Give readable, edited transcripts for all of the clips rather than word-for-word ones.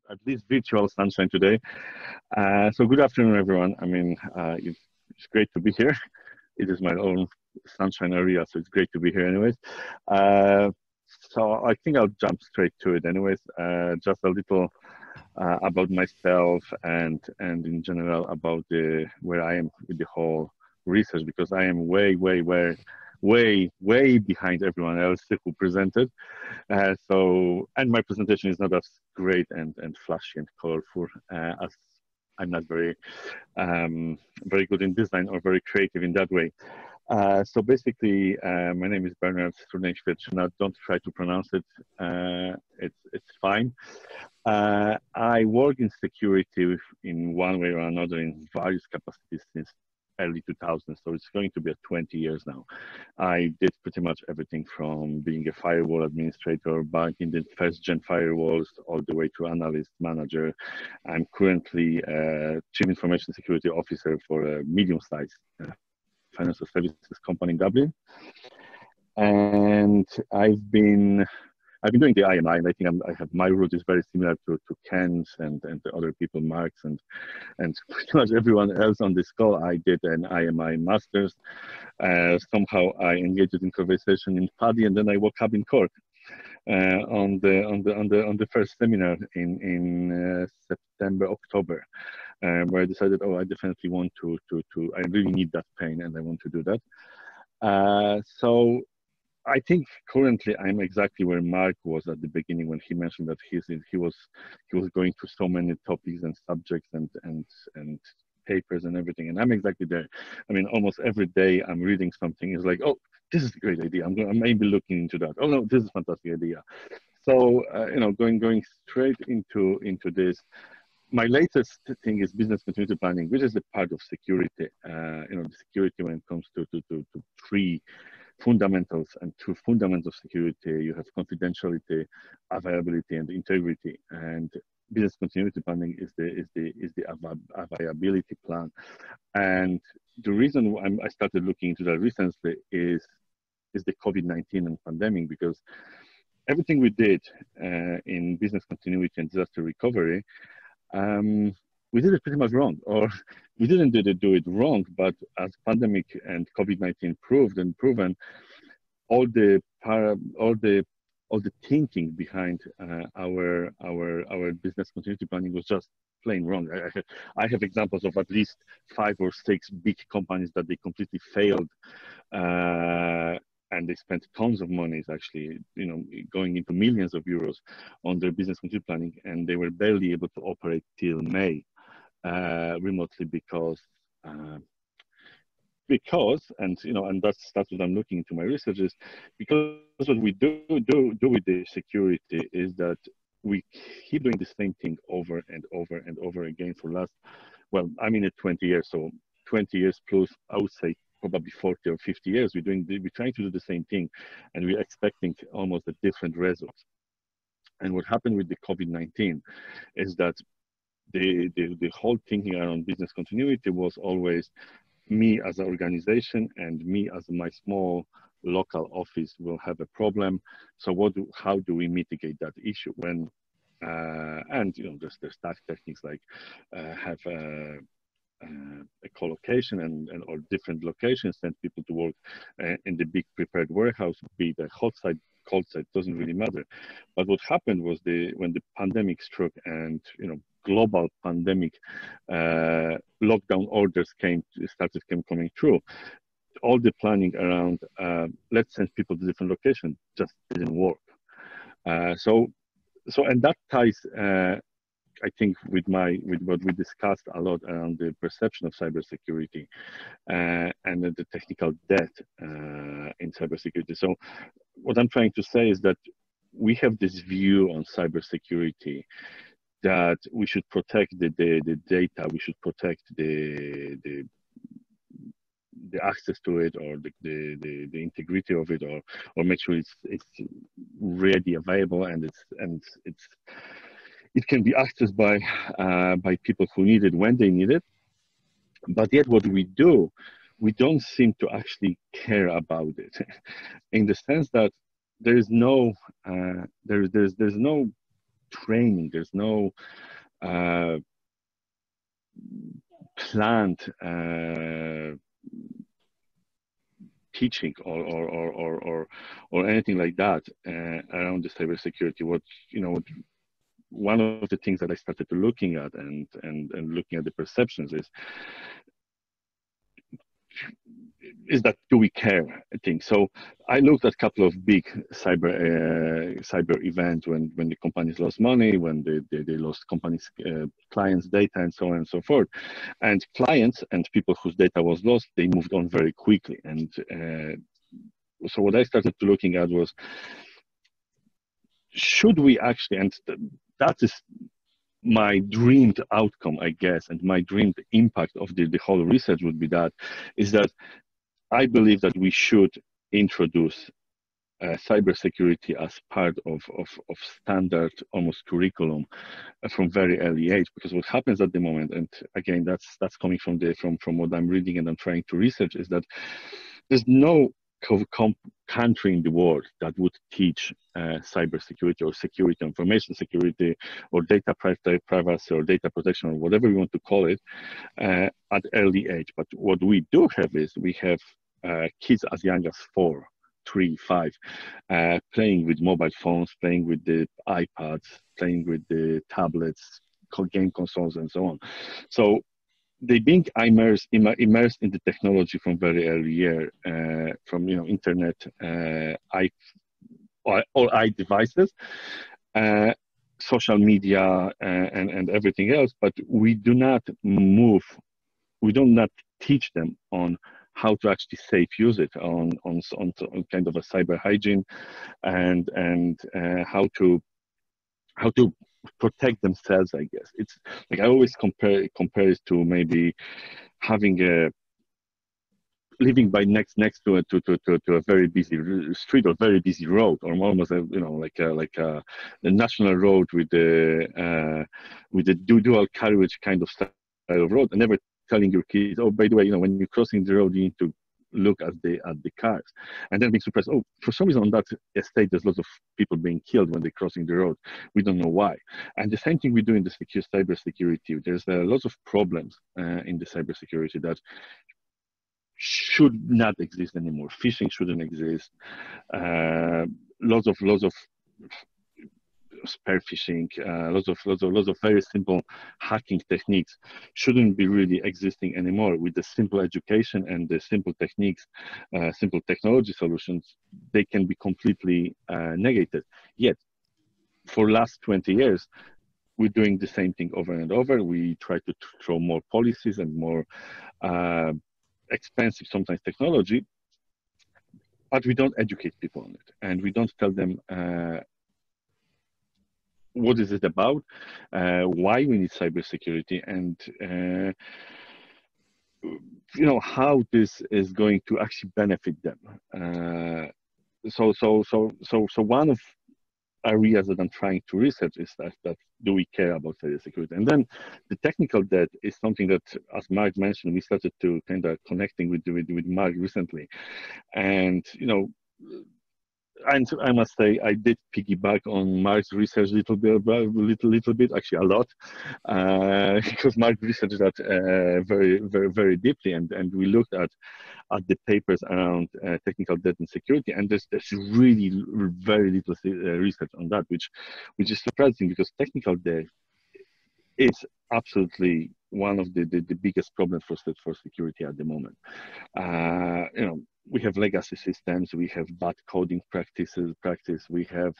at least virtual sunshine today. So good afternoon, everyone. I mean, it's great to be here. It is my own sunshine area, so it's great to be here anyways. So I think I'll jump straight to it anyways. Just a little about myself and in general about where I am with the whole research, because I am way behind everyone else who presented. And my presentation is not as great and flashy and colorful as I'm not very good in design or very creative in that way. So basically, my name is Bernard, surname Swierczyna. Don't try to pronounce it. It's fine. I work in security in one way or another in various capacities since early 2000s, so it's going to be 20 years now. I did pretty much everything from being a firewall administrator, back in the first-gen firewalls, all the way to analyst, manager. I'm currently Chief Information Security Officer for a medium-sized financial services company in Dublin. And I've been doing the IMI, and I think I have my route is very similar to Ken's and the other people, Mark's and pretty much everyone else on this call. I did an IMI master's. Somehow I engaged in conversation in Paddy, and then I woke up in Cork on the first seminar in September, October, where I decided, oh, I definitely want to I really need that pain, and I want to do that. So I think currently I'm exactly where Mark was at the beginning when he mentioned that he was going through so many topics and subjects and papers and everything, and I'm exactly there. I mean, almost every day I'm reading something. It's like, oh, this is a great idea. I'm maybe looking into that. Oh no, this is a fantastic idea. So going straight into this. My latest thing is business continuity planning, which is a part of security. The security when it comes to three fundamentals, and two fundamentals of security. You have confidentiality, availability, and integrity. And business continuity planning is the availability plan. And the reason I started looking into that recently is the COVID-19 and pandemic, because everything we did in business continuity and disaster recovery, we did it pretty much wrong, or we didn't do it wrong, but as pandemic and COVID-19 proven, all the thinking behind our business continuity planning was just plain wrong. I have examples of at least 5 or 6 big companies that they completely failed, and they spent tons of money, actually, going into millions of euros on their business continuity planning, and they were barely able to operate till May remotely because and that's what I'm looking into my research is, because what we do with the security is that we keep doing the same thing over and over and over again for last, well, I mean, 20 years. So 20 years plus, I would say probably 40 or 50 years. We're trying to do the same thing, and we're expecting almost a different results. And what happened with the COVID-19 is that the whole thinking around business continuity was always me as an organization and me as my small local office will have a problem. So how do we mitigate that issue when there's task techniques like have a co-location and or different locations, send people to work in the big prepared warehouse, be the hot site, cold site, doesn't really matter. But what happened was when the pandemic struck and global pandemic lockdown orders started coming through, all the planning around let's send people to different locations just didn't work. So and that ties I think with what we discussed a lot around the perception of cybersecurity and the technical debt in cybersecurity. So what I'm trying to say is that we have this view on cybersecurity that we should protect the data, we should protect the access to it, or the integrity of it, or make sure it's ready, available, and it can be accessed by people who need it when they need it. But yet what we do, we don't seem to actually care about it in the sense that there's no training, there's no planned teaching or anything like that around the cybersecurity. What one of the things that I started to looking at and looking at the perceptions is that do we care, I think. So I looked at a couple of big cyber events when the companies lost money, when they lost companies clients data and so on and so forth, and clients and people whose data was lost, they moved on very quickly. And so what I started to looking at was, should we actually, and that is my dreamed outcome, I guess, and my dreamed impact of the whole research would be that, is that I believe that we should introduce cybersecurity as part of standard, almost curriculum from very early age. Because what happens at the moment, and again, that's coming from what I'm reading and I'm trying to research, is that there's no country in the world that would teach cybersecurity or security, information security, or data privacy or data protection, or whatever we want to call it, at early age. But what we do have is we have kids as young as 4, 3, 5, playing with mobile phones, playing with the iPads, playing with the tablets, game consoles, and so on. So they being immersed in the technology from very early year, from internet, all devices, social media, and everything else. But we do not teach them on how to actually safe use it, on kind of a cyber hygiene, and how to protect themselves, I guess. It's like I always compare it to maybe having living by next to a very busy street or very busy road, or almost like a national road with the dual carriage kind of style of road, and never telling your kids, oh, by the way, when you're crossing the road, you need to look at the cars, and then being surprised, oh, for some reason on that estate there's lots of people being killed when they're crossing the road. We don't know why. And the same thing we do in the cybersecurity. There's lots of problems in the cybersecurity that should not exist anymore. Phishing shouldn't exist. Lots of spear phishing, lots of very simple hacking techniques shouldn't be really existing anymore. With the simple education and the simple techniques, simple technology solutions, they can be completely negated. Yet, for last 20 years, we're doing the same thing over and over. We try to throw more policies and more expensive, sometimes, technology, but we don't educate people on it, and we don't tell them what is it about, why we need cybersecurity, and how this is going to actually benefit them. So one of areas that I'm trying to research is that do we care about cybersecurity? And then the technical debt is something that, as Mark mentioned, we started to kind of connecting with Mark recently, and and I must say I did piggyback on Mark's research a little bit, actually a lot, because Mark researched that very, very, very deeply, and we looked at the papers around technical debt and security, and there's really very little research on that, which is surprising, because technical debt is absolutely one of the biggest problems for security at the moment. We have legacy systems, we have bad coding practice, we have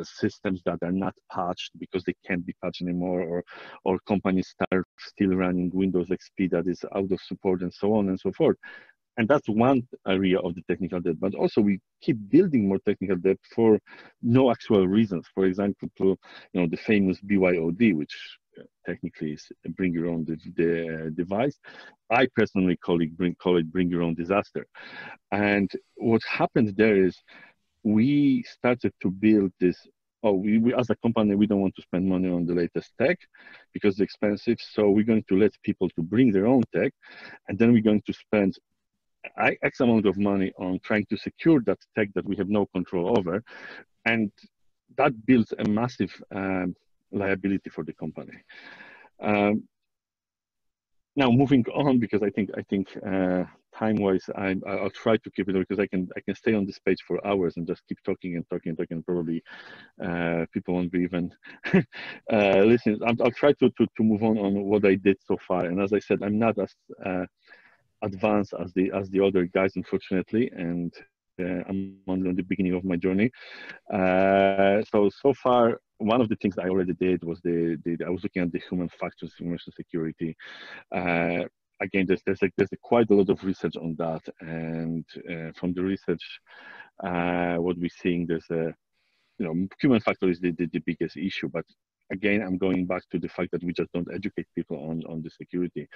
systems that are not patched because they can't be patched anymore, or companies start still running Windows XP that is out of support, and so on and so forth. And that's one area of the technical debt. But also we keep building more technical debt for no actual reasons. For example, the famous BYOD, which technically is bring your own device. I personally call it bring your own disaster. And what happened there is we started to build this. We as a company, we don't want to spend money on the latest tech because it's expensive. So we're going to let people to bring their own tech, and then we're going to spend X amount of money on trying to secure that tech that we have no control over. And that builds a massive liability for the company. Now moving on, because I think time-wise, I'll try to keep it, because I can stay on this page for hours and just keep talking and talking and talking. Probably people won't be even listening. I'll try to move on what I did so far. And as I said, I'm not as advanced as the other guys, unfortunately, and I'm only on the beginning of my journey. So far, one of the things I already did was I was looking at the human factors in information security. Again, there's quite a lot of research on that, and from the research, what we're seeing, there's human factor is the biggest issue. But again, I'm going back to the fact that we just don't educate people on the security,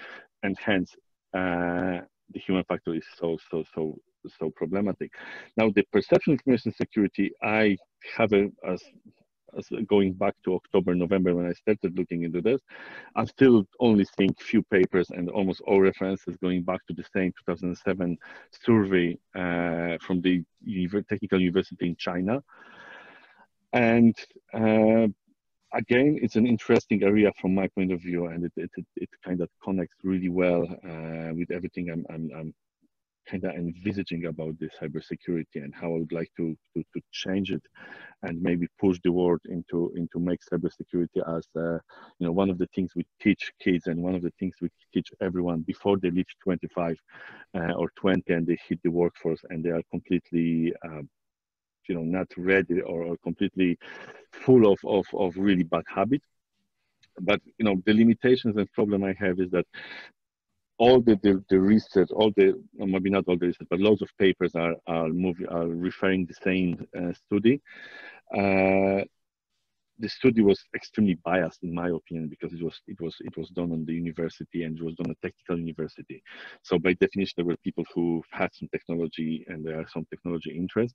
and hence the human factor is so problematic. Now, the perception of information security, I have as going back to October, November, when I started looking into this, I'm still only seeing few papers and almost all references going back to the same 2007 survey from the Technical University in China. And again, it's an interesting area from my point of view, and it kind of connects really well with everything I'm kind of envisaging about the cybersecurity and how I would like to change it and maybe push the world into make cybersecurity as one of the things we teach kids, and one of the things we teach everyone before they reach 25 or 20 and they hit the workforce and they are completely not ready or completely full of really bad habits. But the limitations and problem I have is that all the research, maybe not all the research, but lots of papers are referring the same study. The study was extremely biased, in my opinion, because it was done on the university, and it was done at technical university. So by definition, there were people who had some technology and there are some technology interest.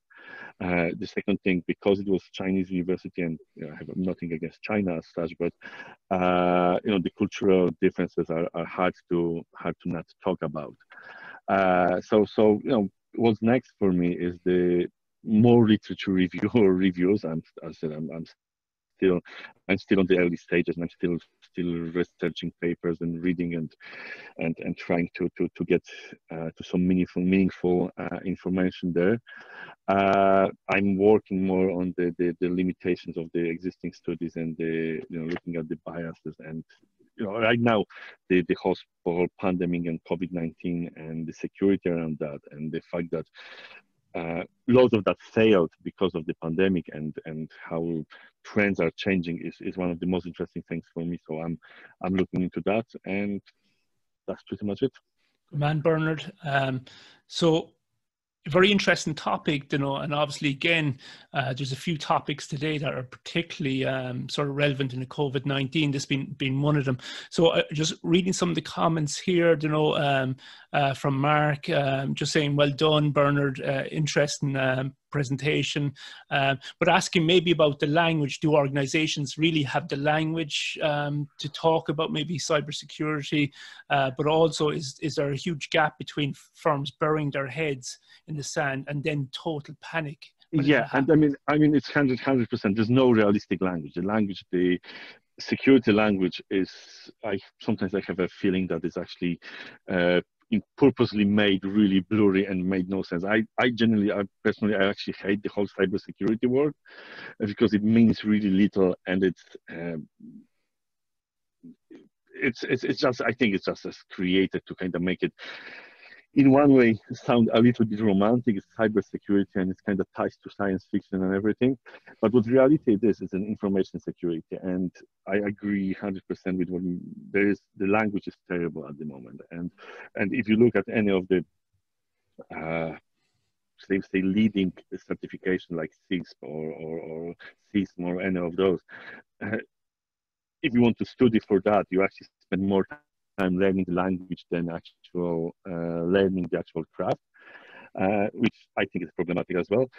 The second thing, because it was Chinese university, and I have nothing against China as such, but the cultural differences are hard to not talk about. So what's next for me is the more literature reviews. I'm still on the early stages, and I'm still researching papers and reading and trying to get to some meaningful information there. I'm working more on the limitations of the existing studies and looking at the biases, and right now the whole pandemic and COVID-19 and the security around that, and the fact that lots of that failed because of the pandemic, and how trends are changing is one of the most interesting things for me. So I'm looking into that, and that's pretty much it. Man, Bernard. So very interesting topic, and obviously, again, there's a few topics today that are particularly sort of relevant in the COVID-19. This being one of them. So just reading some of the comments here, from Mark, just saying, well done, Bernard, interesting presentation, but asking maybe about the language. Do organizations really have the language to talk about maybe cybersecurity? But also, is there a huge gap between firms burying their heads in the sand and then total panic? Yeah, and I mean, it's 100%. There's no realistic language. The security language is, sometimes I have a feeling that it's actually purposely made really blurry and made no sense. I personally actually hate the whole cybersecurity word, because it means really little, and it's just, I think it's just as created to kind of make it, in one way, sound a little bit romantic. It's cybersecurity, and it's kind of ties to science fiction and everything. But what reality it is an information security. And I agree 100% with what the language is terrible at the moment. And if you look at any of the say leading certification like CISP or CISM or any of those, if you want to study for that, you actually spend more time learning the language than actual learning the actual craft, which I think is problematic as well.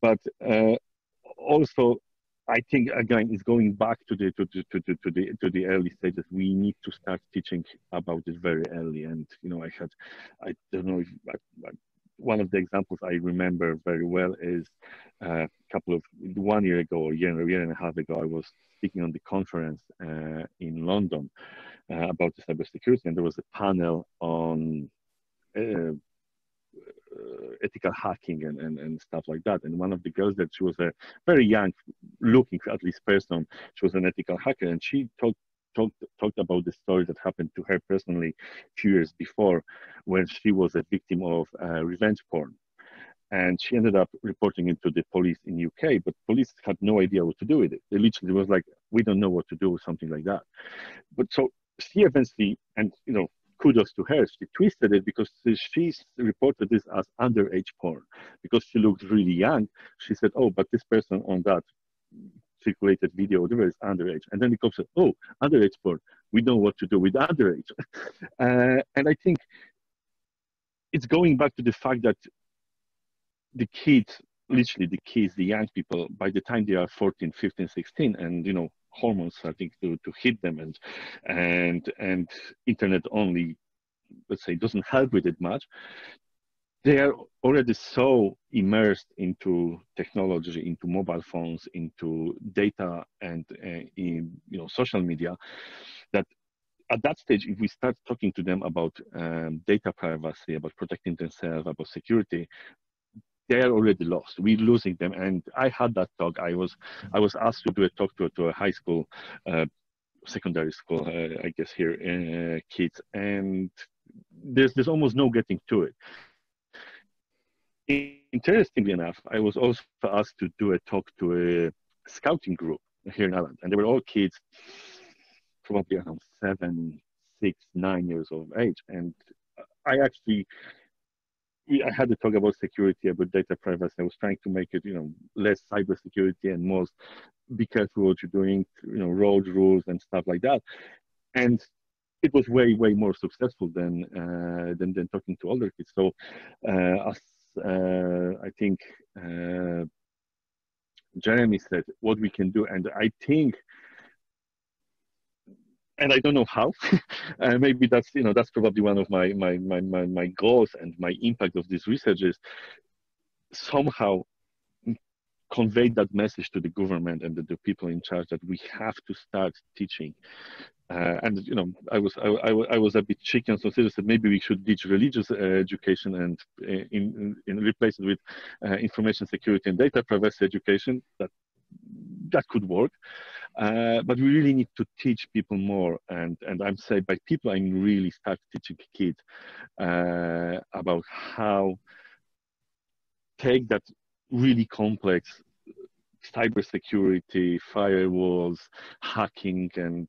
But also, I think again, it's going back to the early stages. We need to start teaching about it very early. And I don't know if one of the examples I remember very well is couple of 1 year ago, or a year and a half ago, I was speaking on the conference in London about the cybersecurity, and there was a panel on ethical hacking and stuff like that. And one of the girls, that she was a very young looking, at least, person, she was an ethical hacker, and she talked about the story that happened to her personally a few years before, when she was a victim of revenge porn. And she ended up reporting it to the police in UK, but police had no idea what to do with it. They literally was like, we don't know what to do with something like that. But so she eventually, and kudos to her, she twisted it, because she reported this as underage porn, because she looked really young. She said, oh, but this person on that circulated video, whatever, is underage. And then it comes, oh, underage porn, we know what to do with underage. And I think it's going back to the fact that the kids, literally the kids, the young people, by the time they are 14, 15, 16, and hormones starting to hit them, and internet only, let's say, doesn't help with it much. They are already so immersed into technology, into mobile phones, into data, and in social media, that at that stage, if we start talking to them about data privacy, about protecting themselves, about security, they are already lost. We're losing them. And I had that talk. I was asked to do a talk to a high school, secondary school, I guess here, kids, and there's almost no getting to it. Interestingly enough, I was also asked to do a talk to a scouting group here in Ireland, and they were all kids, probably around 7, 6, 9 years of age. And I had to talk about security, about data privacy. I was trying to make it, less cybersecurity and more be careful what you're doing, road rules and stuff like that. And it was way, way more successful than talking to older kids. So, as I think Jeremy said, what we can do, and I think, and I don't know how. Maybe that's probably one of my goals, and my impact of this research is somehow convey that message to the government and the people in charge, that we have to start teaching. And I was a bit cheeky and so said maybe we should teach religious education and in replace it with information security and data privacy education. That could work. But we really need to teach people more, and I'm saying by people, I really start teaching kids about how take that really complex cybersecurity, firewalls, hacking, and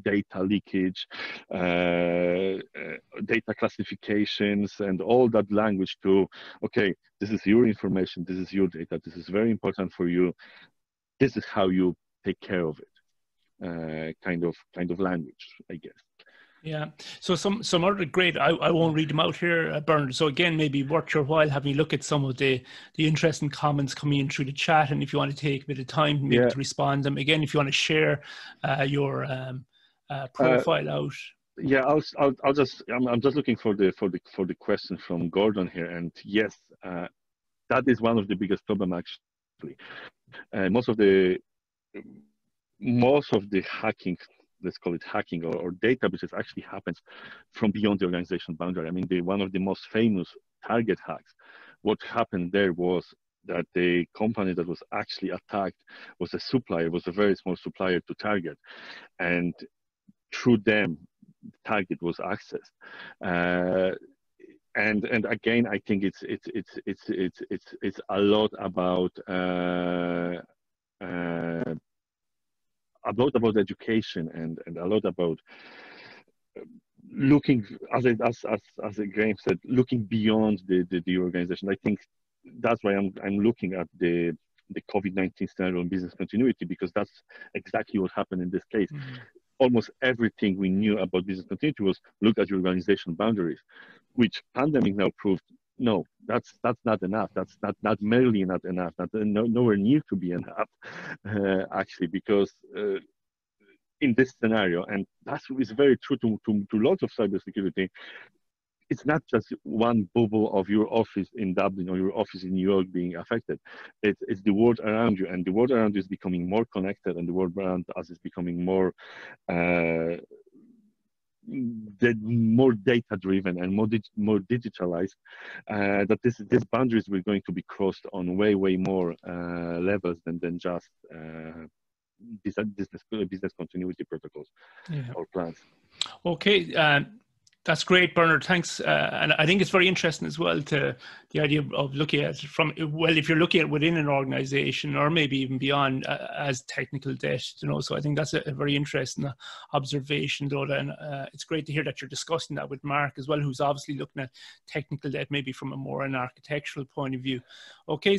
data leakage, data classifications, and all that language to, okay, this is your information, this is your data, this is very important for you, this is how you take care of it, kind of language, I guess. Yeah. So some other great, I won't read them out here, Bernard. So again, maybe worth your while having a look at some of the interesting comments coming in through the chat. And if you want to take a bit of time maybe to respond to them, again, if you want to share your profile out. Yeah, I'm just looking for the question from Gordon here. And yes, that is one of the biggest problems actually. Most of the hacking, let's call it hacking, or data breaches, actually happens from beyond the organization boundary. I mean, one of the most famous target hacks, what happened there was that the company that was actually attacked was a supplier, was a very small supplier to Target, and through them, Target was accessed. And again, I think it's a lot about education and a lot about looking, as Graham said, looking beyond the organization. I think that's why I'm looking at the COVID-19 scenario and business continuity, because that's exactly what happened in this case. Mm-hmm. Almost everything we knew about business continuity was look at your organization boundaries, which pandemic now proved, no, that's not enough. That's not merely not enough. Nowhere near to be enough, actually, because in this scenario, and that is very true to lots of cybersecurity, it's not just one bubble of your office in Dublin or your office in New York being affected. It's the world around you, and the world around you is becoming more connected, and the world around us is becoming more more data driven and more digitalized, that these boundaries were going to be crossed on way more levels than just business continuity protocols or plans. Okay, that's great, Bernard. Thanks. And I think it's very interesting as well to the idea of looking at it from, well, if you're looking at within an organization or maybe even beyond as technical debt, you know, so I think that's a very interesting observation, though. And it's great to hear that you're discussing that with Mark as well, who's obviously looking at technical debt maybe from a more an architectural point of view. Okay.